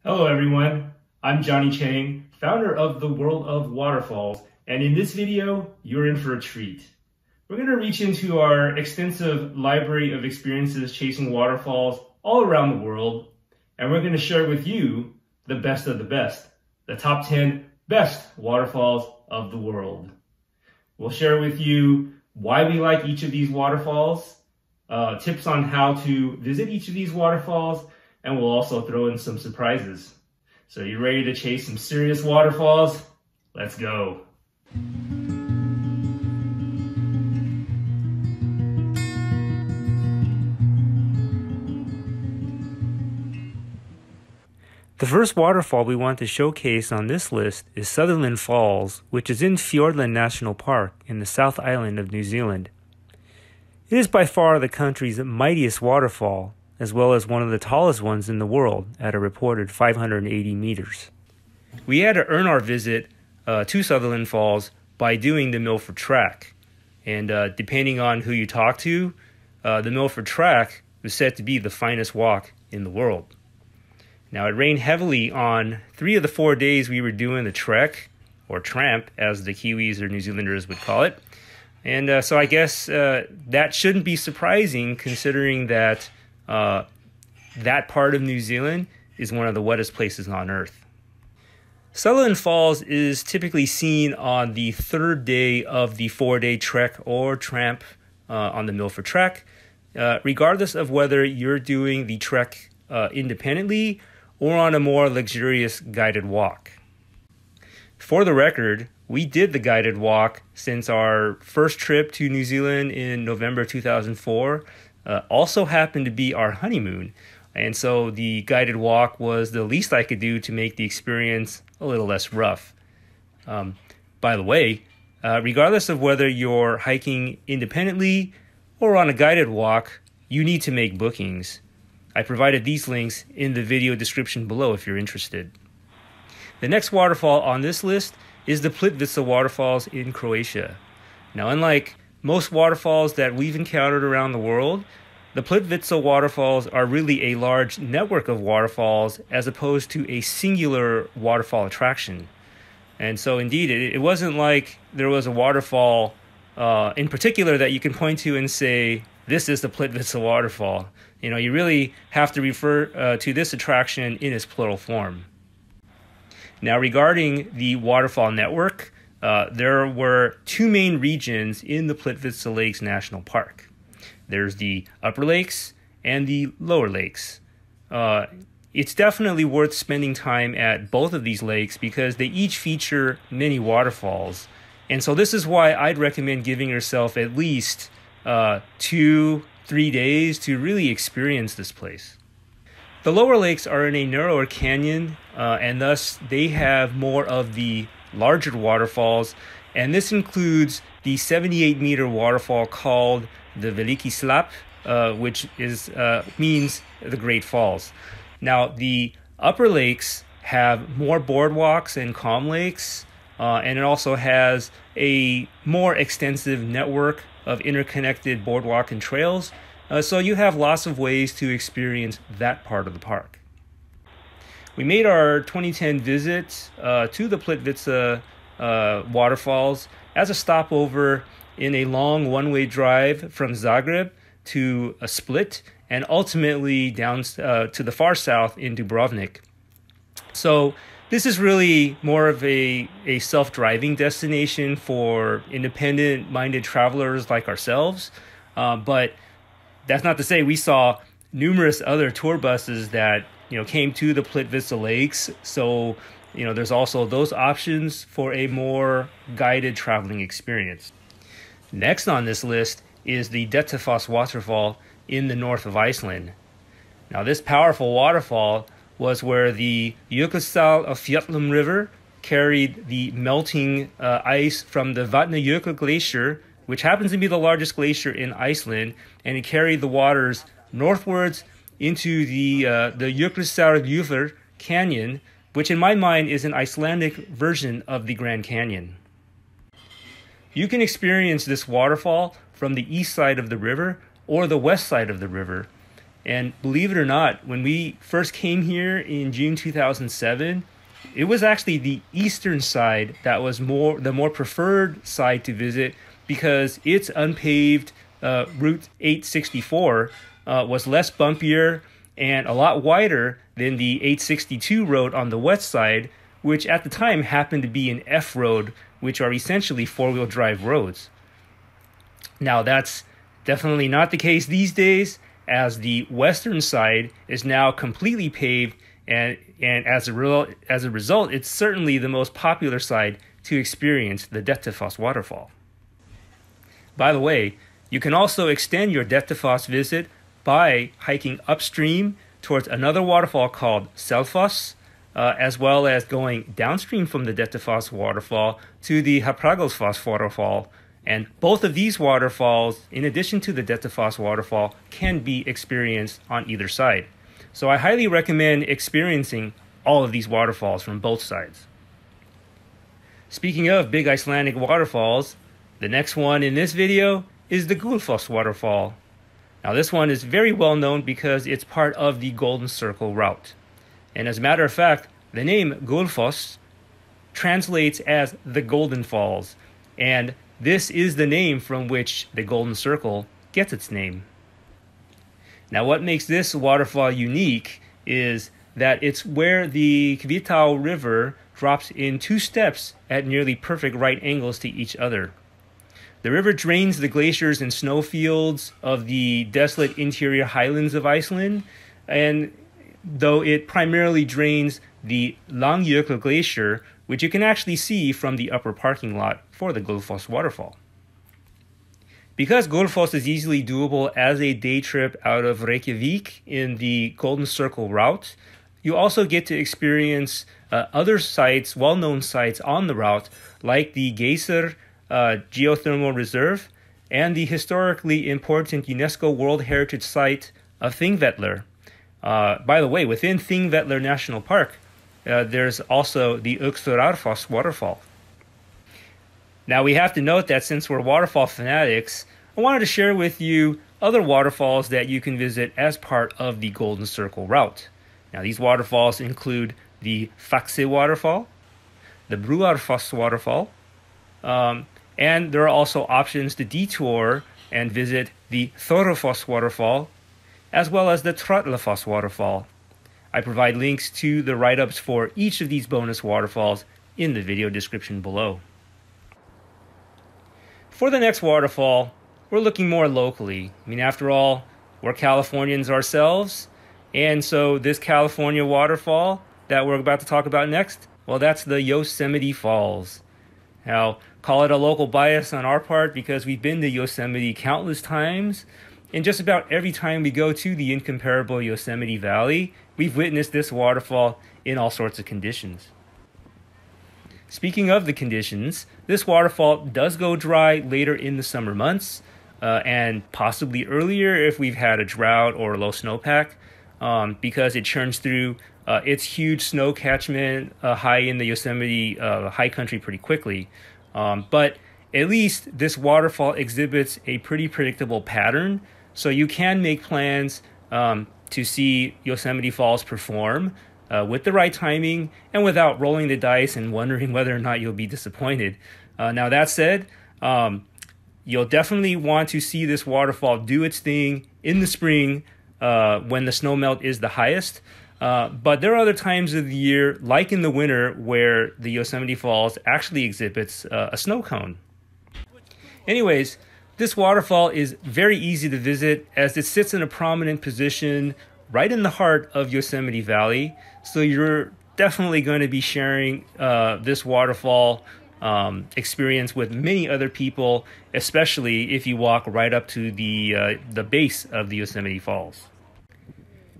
Hello everyone, I'm Johnny Chang, founder of the World of Waterfalls, and in this video, you're in for a treat. We're going to reach into our extensive library of experiences chasing waterfalls all around the world, and we're going to share with you the best of the best, the top 10 best waterfalls of the world. We'll share with you why we like each of these waterfalls, tips on how to visit each of these waterfalls, and we'll also throw in some surprises. So you ready to chase some serious waterfalls? Let's go. The first waterfall we want to showcase on this list is Sutherland Falls, which is in Fiordland National Park in the South Island of New Zealand. It is by far the country's mightiest waterfall, as well as one of the tallest ones in the world at a reported 580 meters. We had to earn our visit to Sutherland Falls by doing the Milford Track. And depending on who you talk to, the Milford Track was said to be the finest walk in the world. Now, it rained heavily on 3 of the 4 days we were doing the trek, or tramp, as the Kiwis or New Zealanders would call it. And so I guess that shouldn't be surprising, considering that that part of New Zealand is one of the wettest places on Earth. Sutherland Falls is typically seen on the 3rd day of the 4-day trek or tramp on the Milford Track, regardless of whether you're doing the trek independently or on a more luxurious guided walk. For the record, we did the guided walk since our first trip to New Zealand in November 2004 also happened to be our honeymoon, and so the guided walk was the least I could do to make the experience a little less rough. By the way, regardless of whether you're hiking independently or on a guided walk, you need to make bookings. I provided these links in the video description below if you're interested. The next waterfall on this list is the Plitvice Waterfalls in Croatia. Now, unlike most waterfalls that we've encountered around the world, the Plitvice Waterfalls are really a large network of waterfalls as opposed to a singular waterfall attraction. And so indeed, it wasn't like there was a waterfall in particular that you can point to and say, this is the Plitvice Waterfall. You know, you really have to refer to this attraction in its plural form. Now, regarding the waterfall network, there were 2 main regions in the Plitvice Lakes National Park. There's the Upper Lakes and the Lower Lakes. It's definitely worth spending time at both of these lakes because they each feature many waterfalls. And so this is why I'd recommend giving yourself at least 2-3 days to really experience this place. The lower lakes are in a narrower canyon, and thus they have more of the larger waterfalls, and this includes the 78-meter waterfall called the Veliki Slap, which means the Great Falls. Now, the upper lakes have more boardwalks and calm lakes, and it also has a more extensive network of interconnected boardwalk and trails, so you have lots of ways to experience that part of the park. We made our 2010 visit to the Plitvice Waterfalls as a stopover in a long one-way drive from Zagreb to Split and ultimately down to the far south in Dubrovnik. So this is really more of a self-driving destination for independent-minded travelers like ourselves, but that's not to say we saw numerous other tour buses that came to the Plitvice Lakes. So there's also those options for a more guided traveling experience. Next on this list is the Dettifoss Waterfall in the north of Iceland. Now, this powerful waterfall was where the Jökulsá of Fjöllum River carried the melting ice from the Vatnajökull Glacier, which happens to be the largest glacier in Iceland, and it carried the waters northwards into the Jökulsárgljúfur Canyon, which in my mind is an Icelandic version of the Grand Canyon. You can experience this waterfall from the east side of the river or the west side of the river, And believe it or not, when we first came here in June 2007, it was actually the eastern side that was the more preferred side to visit, because its unpaved Route 864 was less bumpier and a lot wider than the 862 road on the west side, which at the time happened to be an F road, which are essentially four-wheel drive roads. Now that's definitely not the case these days, as the western side is now completely paved, and as a result, it's certainly the most popular side to experience the Dettifoss waterfall. By the way, you can also extend your Dettifoss visit by hiking upstream towards another waterfall called Selfoss, as well as going downstream from the Dettifoss waterfall to the Hafragilsfoss waterfall. And both of these waterfalls, in addition to the Dettifoss waterfall, can be experienced on either side. So I highly recommend experiencing all of these waterfalls from both sides. Speaking of big Icelandic waterfalls, the next one in this video is the Gullfoss Waterfall. Now this one is very well known because it's part of the Golden Circle route. And as a matter of fact, the name Gullfoss translates as the Golden Falls, and this is the name from which the Golden Circle gets its name. Now what makes this waterfall unique is that it's where the Kaieteur River drops in two steps at nearly perfect right angles to each other. The river drains the glaciers and snowfields of the desolate interior highlands of Iceland, and though it primarily drains the Langjökull Glacier, which you can actually see from the upper parking lot for the Gullfoss Waterfall. Because Gullfoss is easily doable as a day trip out of Reykjavik in the Golden Circle route, you also get to experience other sites, well-known sites on the route, like the Geysir Geothermal Reserve and the historically important UNESCO World Heritage Site of Thingvellir. By the way, within Thingvellir National Park, there's also the Oxararfoss waterfall. Now we have to note that since we're waterfall fanatics, I wanted to share with you other waterfalls that you can visit as part of the Golden Circle route. Now these waterfalls include the Faxi waterfall, the Bruarfoss waterfall, and there are also options to detour and visit the Thorufoss waterfall, as well as the Trollafoss waterfall. I provide links to the write-ups for each of these bonus waterfalls in the video description below. For the next waterfall, we're looking more locally. I mean, after all, we're Californians ourselves, and so this California waterfall that we're about to talk about next, well, that's the Yosemite Falls. Now, call it a local bias on our part because we've been to Yosemite countless times, and just about every time we go to the incomparable Yosemite Valley, we've witnessed this waterfall in all sorts of conditions. Speaking of the conditions, this waterfall does go dry later in the summer months, and possibly earlier if we've had a drought or a low snowpack, because it churns through its huge snow catchment high in the Yosemite high country pretty quickly. But at least this waterfall exhibits a pretty predictable pattern, so you can make plans to see Yosemite Falls perform with the right timing and without rolling the dice and wondering whether or not you'll be disappointed. Now that said, you'll definitely want to see this waterfall do its thing in the spring when the snowmelt is the highest. But there are other times of the year, like in the winter, where the Yosemite Falls actually exhibits a snow cone. Anyways, this waterfall is very easy to visit as it sits in a prominent position right in the heart of Yosemite Valley. So you're definitely going to be sharing this waterfall experience with many other people, especially if you walk right up to the base of the Yosemite Falls.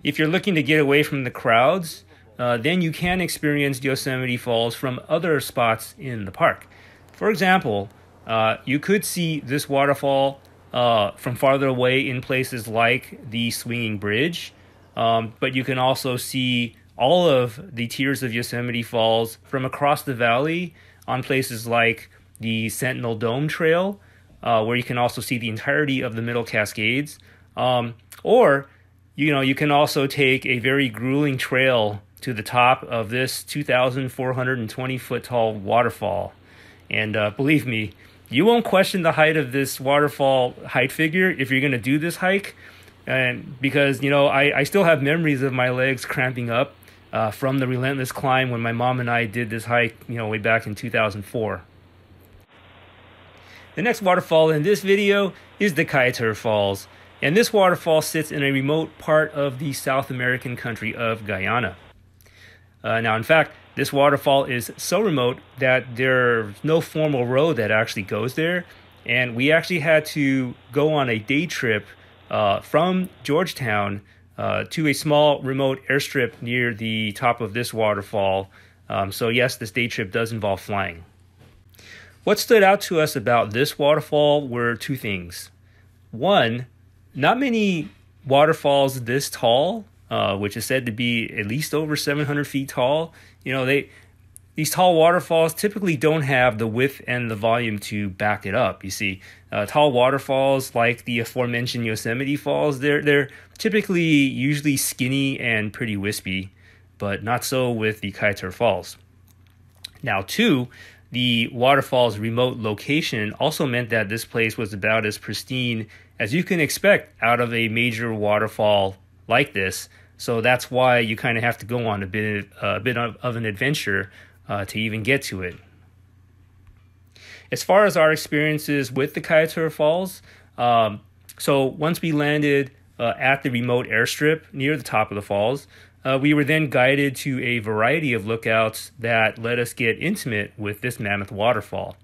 If you're looking to get away from the crowds, then you can experience Yosemite Falls from other spots in the park. For example, you could see this waterfall from farther away in places like the Swinging Bridge, but you can also see all of the tiers of Yosemite Falls from across the valley on places like the Sentinel Dome Trail, where you can also see the entirety of the Middle Cascades, or you can also take a very grueling trail to the top of this 2,420 foot tall waterfall. And believe me, you won't question the height of this waterfall height figure if you're going to do this hike. And because, I still have memories of my legs cramping up from the relentless climb when my mom and I did this hike, way back in 2004. The next waterfall in this video is the Kaieteur Falls. And this waterfall sits in a remote part of the South American country of Guyana. Now, in fact, this waterfall is so remote that there's no formal road that actually goes there. And we actually had to go on a day trip from Georgetown to a small remote airstrip near the top of this waterfall. So yes, this day trip does involve flying. What stood out to us about this waterfall were two things. One, not many waterfalls this tall, which is said to be at least over 700 feet tall. These tall waterfalls typically don't have the width and the volume to back it up. You see, tall waterfalls like the aforementioned Yosemite Falls, they're typically usually skinny and pretty wispy, but not so with the Kaieteur Falls. Now, two, the waterfall's remote location also meant that this place was about as pristine as you can expect out of a major waterfall like this. So that's why you kind of have to go on a bit of an adventure to even get to it. As far as our experiences with the Kaieteur Falls, so once we landed at the remote airstrip near the top of the falls, we were then guided to a variety of lookouts that let us get intimate with this mammoth waterfall.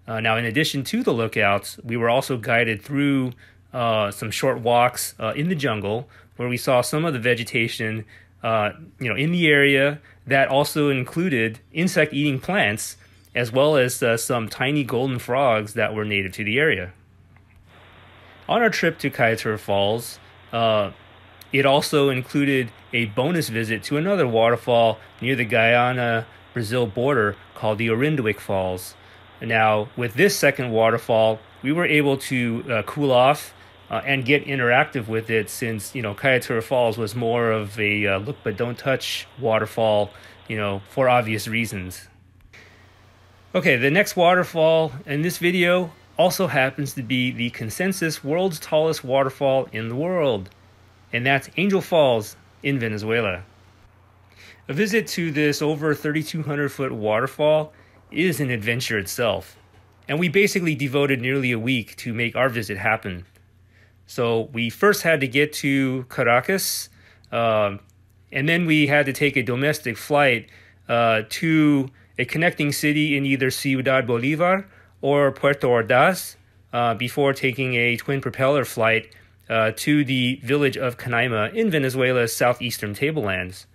Now, in addition to the lookouts, we were also guided through some short walks in the jungle where we saw some of the vegetation in the area that also included insect-eating plants, as well as some tiny golden frogs that were native to the area. On our trip to Kaieteur Falls, it also included a bonus visit to another waterfall near the Guyana-Brazil border called the Orinduik Falls. Now, with this second waterfall, we were able to cool off and get interactive with it, since Kaieteur Falls was more of a look but don't touch waterfall, for obvious reasons. Okay, the next waterfall in this video also happens to be the consensus world's tallest waterfall in the world, and that's Angel Falls in Venezuela. A visit to this over 3,200 foot waterfall is an adventure itself, and we basically devoted nearly a week to make our visit happen. So we first had to get to Caracas, and then we had to take a domestic flight to a connecting city in either Ciudad Bolivar or Puerto Ordaz before taking a twin propeller flight to the village of Canaima in Venezuela's southeastern tablelands.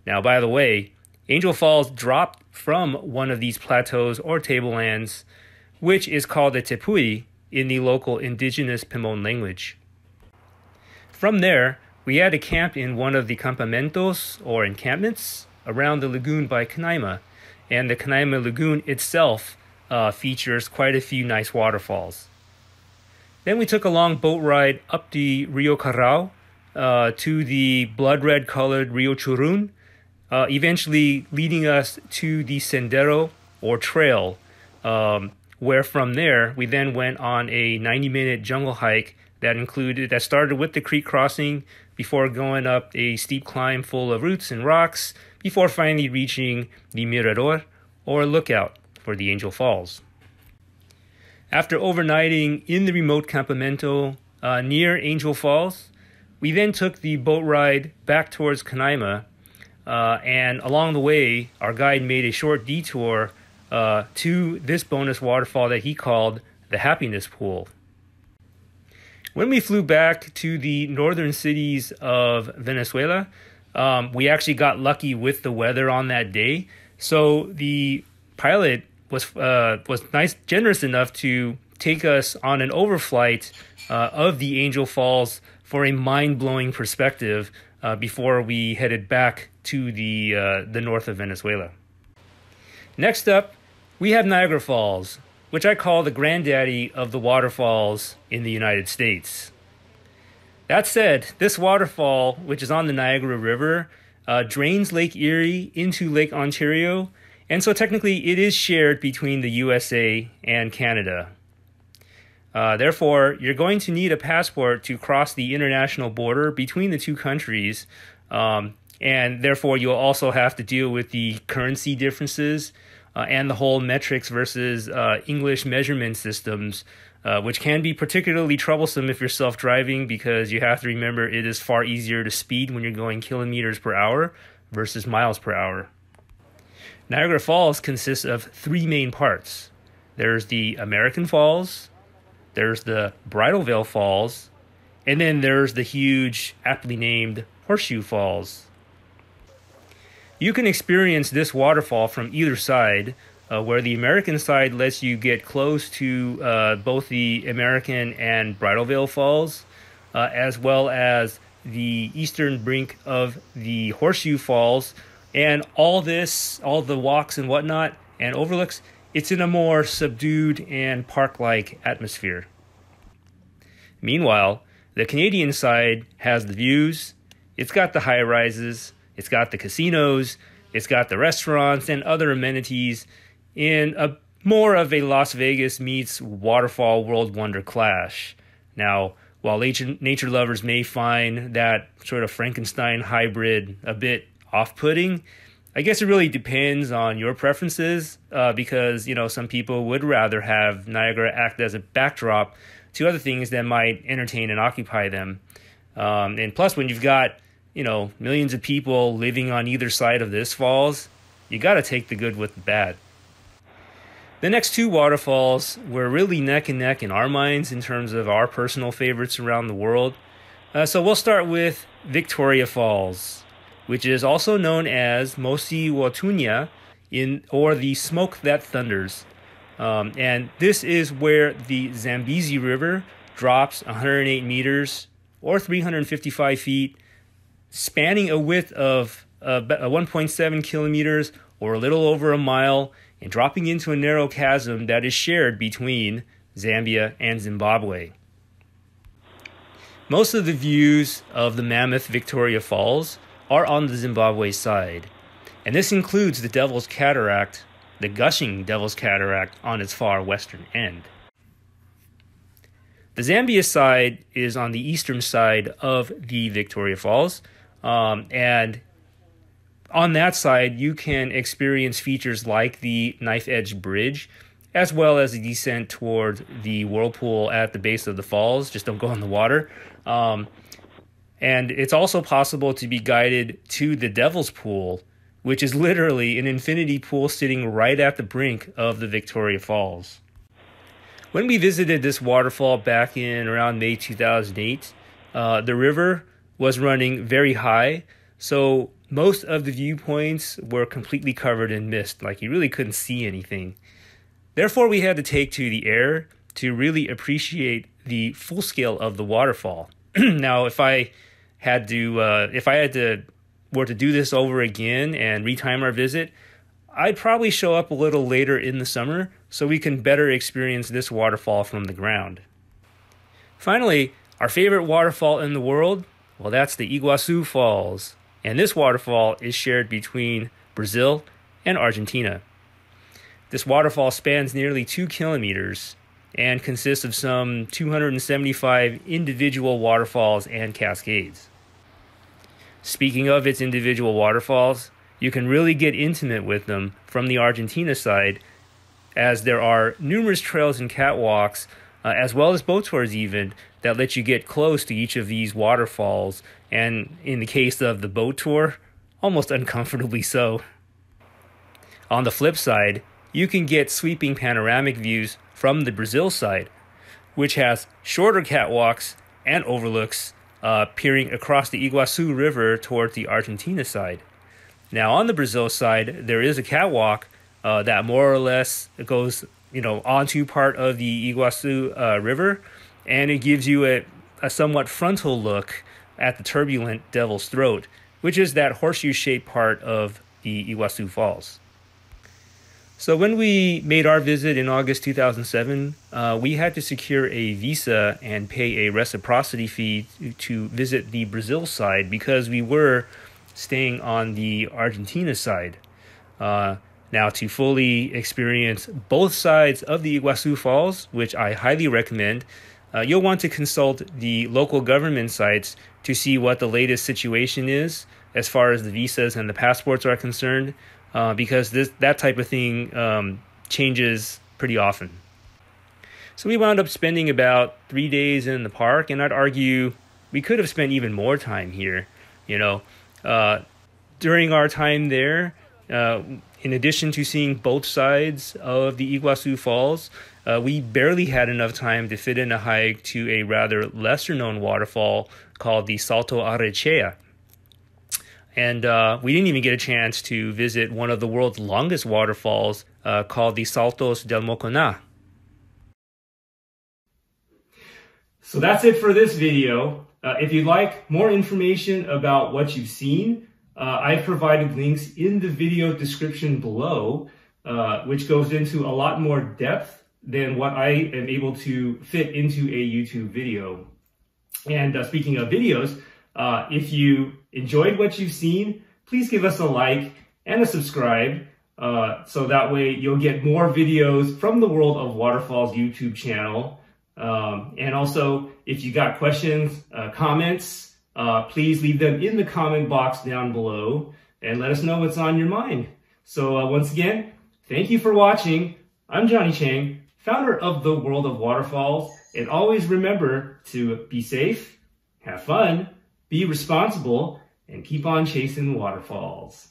Now, by the way, Angel Falls dropped from one of these plateaus or tablelands, which is called a tepuy in the local indigenous Pemon language. From there, we had to camp in one of the campamentos or encampments around the lagoon by Canaima, and the Canaima lagoon itself features quite a few nice waterfalls. Then we took a long boat ride up the Rio Carao to the blood red colored Rio Churun, eventually leading us to the Sendero or trail, where from there we then went on a 90-minute jungle hike that started with the creek crossing before going up a steep climb full of roots and rocks before finally reaching the Mirador or lookout for the Angel Falls. After overnighting in the remote campamento near Angel Falls, we then took the boat ride back towards Canaima, and along the way, our guide made a short detour to this bonus waterfall that he called the Happiness Pool. When we flew back to the northern cities of Venezuela, we actually got lucky with the weather on that day. So the pilot was generous enough to take us on an overflight of the Angel Falls for a mind-blowing perspective before we headed back to the north of Venezuela. Next up, we have Niagara Falls, which I call the granddaddy of the waterfalls in the United States. That said, this waterfall, which is on the Niagara River, drains Lake Erie into Lake Ontario, and so technically it is shared between the USA and Canada. Therefore, you're going to need a passport to cross the international border between the two countries, and therefore you'll also have to deal with the currency differences and the whole metrics versus English measurement systems, which can be particularly troublesome if you're self-driving, because you have to remember it is far easier to speed when you're going kilometers per hour versus miles per hour. Niagara Falls consists of three main parts. There's the American Falls, there's the Bridal Veil Falls, and then there's the huge, aptly named Horseshoe Falls. You can experience this waterfall from either side, where the American side lets you get close to both the American and Bridal Veil Falls, as well as the eastern brink of the Horseshoe Falls. And all the walks and whatnot and overlooks, it's in a more subdued and park-like atmosphere. Meanwhile, the Canadian side has the views, it's got the high-rises, it's got the casinos, it's got the restaurants and other amenities in a more of a Las Vegas meets waterfall world wonder clash. Now, while nature lovers may find that sort of Frankenstein hybrid a bit off-putting, I guess it really depends on your preferences, because, you know, some people would rather have Niagara act as a backdrop to other things that might entertain and occupy them. And plus, when you've got, you know, millions of people living on either side of this falls, you got to take the good with the bad. The next two waterfalls were really neck and neck in our minds in terms of our personal favorites around the world. So we'll start with Victoria Falls, which is also known as Mosi Watunya, or the Smoke That Thunders. And this is where the Zambezi River drops 108 meters or 355 feet, spanning a width of 1.7 kilometers or a little over a mile, and dropping into a narrow chasm that is shared between Zambia and Zimbabwe. Most of the views of the mammoth Victoria Falls are on the Zimbabwe side, and this includes the Devil's Cataract, the gushing Devil's Cataract on its far western end. The Zambia side is on the eastern side of the Victoria Falls, and on that side you can experience features like the knife-edge bridge, as well as a descent toward the whirlpool at the base of the falls. Just don't go in the water. And it's also possible to be guided to the Devil's Pool, which is literally an infinity pool sitting right at the brink of the Victoria Falls. When we visited this waterfall back in around May 2008, the river was running very high, so most of the viewpoints were completely covered in mist, like you really couldn't see anything. Therefore, we had to take to the air to really appreciate the full scale of the waterfall. Now, if I were to do this over again and retime our visit, I'd probably show up a little later in the summer so we can better experience this waterfall from the ground. Finally, our favorite waterfall in the world, well, that's the Iguazu Falls. And this waterfall is shared between Brazil and Argentina. This waterfall spans nearly 2 kilometers and consists of some 275 individual waterfalls and cascades. Speaking of its individual waterfalls, you can really get intimate with them from the Argentina side, as there are numerous trails and catwalks, as well as boat tours even, that let you get close to each of these waterfalls, and in the case of the boat tour, almost uncomfortably so. On the flip side, you can get sweeping panoramic views from the Brazil side, which has shorter catwalks and overlooks peering across the Iguazu River towards the Argentina side. Now, on the Brazil side, there is a catwalk that more or less goes, onto part of the Iguazu River, and it gives you a somewhat frontal look at the turbulent Devil's Throat, which is that horseshoe-shaped part of the Iguazu Falls. So when we made our visit in August 2007, we had to secure a visa and pay a reciprocity fee to visit the Brazil side because we were staying on the Argentina side. Now, to fully experience both sides of the Iguazu Falls, which I highly recommend, you'll want to consult the local government sites to see what the latest situation is as far as the visas and the passports are concerned, because that type of thing changes pretty often. So we wound up spending about 3 days in the park, and I'd argue we could have spent even more time here. During our time there, in addition to seeing both sides of the Iguazu Falls, we barely had enough time to fit in a hike to a rather lesser-known waterfall called the Salto Arrechea. And we didn't even get a chance to visit one of the world's longest waterfalls called the Saltos del Moconá. So that's it for this video. If you'd like more information about what you've seen, I've provided links in the video description below, which goes into a lot more depth than what I am able to fit into a YouTube video. And speaking of videos, if you enjoyed what you've seen, please give us a like and a subscribe, so that way you'll get more videos from the World of Waterfalls YouTube channel. And also, if you got questions, comments, please leave them in the comment box down below and let us know what's on your mind. So once again, thank you for watching. I'm Johnny Chang, founder of the World of Waterfalls, and always remember to be safe, have fun, be responsible, and keep on chasing waterfalls.